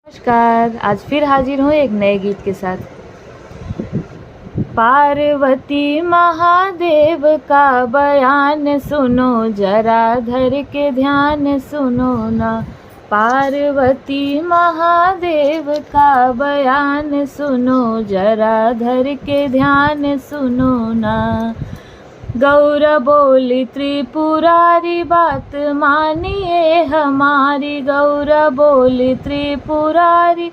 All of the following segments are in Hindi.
नमस्कार, आज फिर हाजिर हूँ एक नए गीत के साथ। पार्वती महादेव का बयान सुनो जरा, धर के ध्यान सुनो ना। पार्वती महादेव का बयान सुनो जरा, धर के ध्यान सुनो ना। गौर बोली त्रिपुरारी बात मानिए हमारी, गौर बोली त्रिपुरारी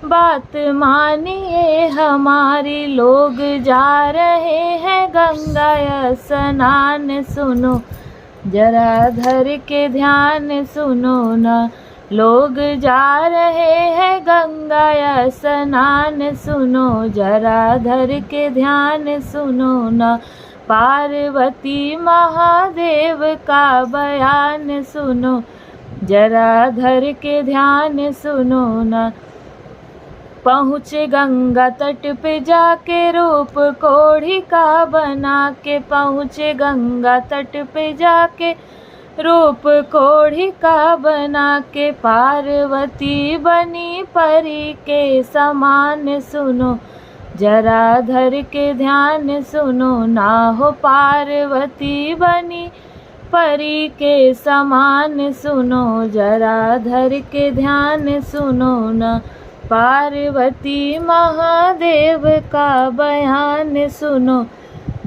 बात मानिए हमारी। लोग जा रहे हैं गंगा स्नान, सुनो जरा धर के ध्यान सुनो ना। लोग जा रहे हैं गंगा स्नान, सुनो जरा धर के ध्यान सुनो ना। पार्वती महादेव का बयान सुनो जरा, धर के ध्यान सुनो ना। पहुँचे गंगा तट पे जाके रूप कोढ़ी का बना के, पहुँचे गंगा तट पे जाके रूप कोढ़ी का बना के। पार्वती बनी परी के समान, सुनो जरा धर के ध्यान सुनो ना हो। पार्वती बनी परी के समान, सुनो जरा धर के ध्यान सुनो ना। पार्वती महादेव का बयान सुनो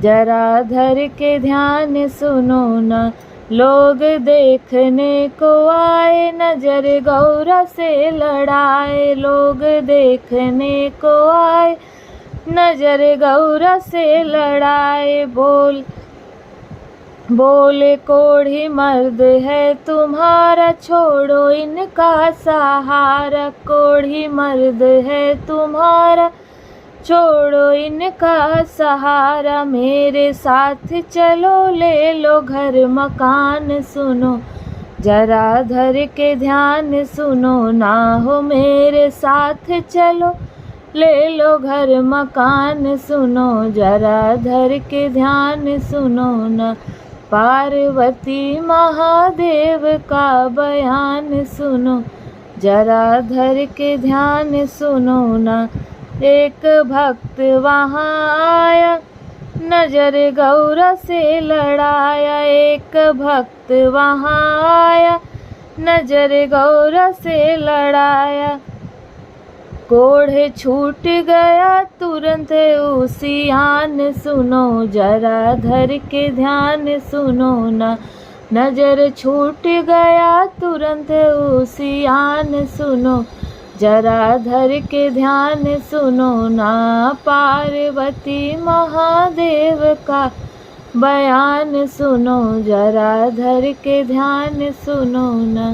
जरा, धर के ध्यान सुनो ना। लोग देखने को आए, नजर गौरा से लड़ाए। लोग देखने को आए, नजर गौरा से लड़ाए। बोले कोढ़ी मर्द है तुम्हारा, छोड़ो इनका सहारा। कोढ़ी मर्द है तुम्हारा, छोड़ो इनका सहारा। मेरे साथ चलो ले लो घर मकान, सुनो जरा धर के ध्यान सुनो ना हो। मेरे साथ चलो ले लो घर मकान, सुनो जरा धर के ध्यान सुनो ना। पार्वती महादेव का बयान सुनो जरा, धर के ध्यान सुनो ना। एक भक्त वहाँ आया, नजर गौरा से लड़ाया। एक भक्त वहाँ आया, नजर गौरा से लड़ाया। कोढ़े छूट गया तुरंत उसी आन, सुनो जरा धर के ध्यान सुनो ना। नजर छूट गया तुरंत उसी आन, सुनो जरा धर के ध्यान सुनो ना। पार्वती महादेव का बयान सुनो जरा, धर के ध्यान सुनो ना।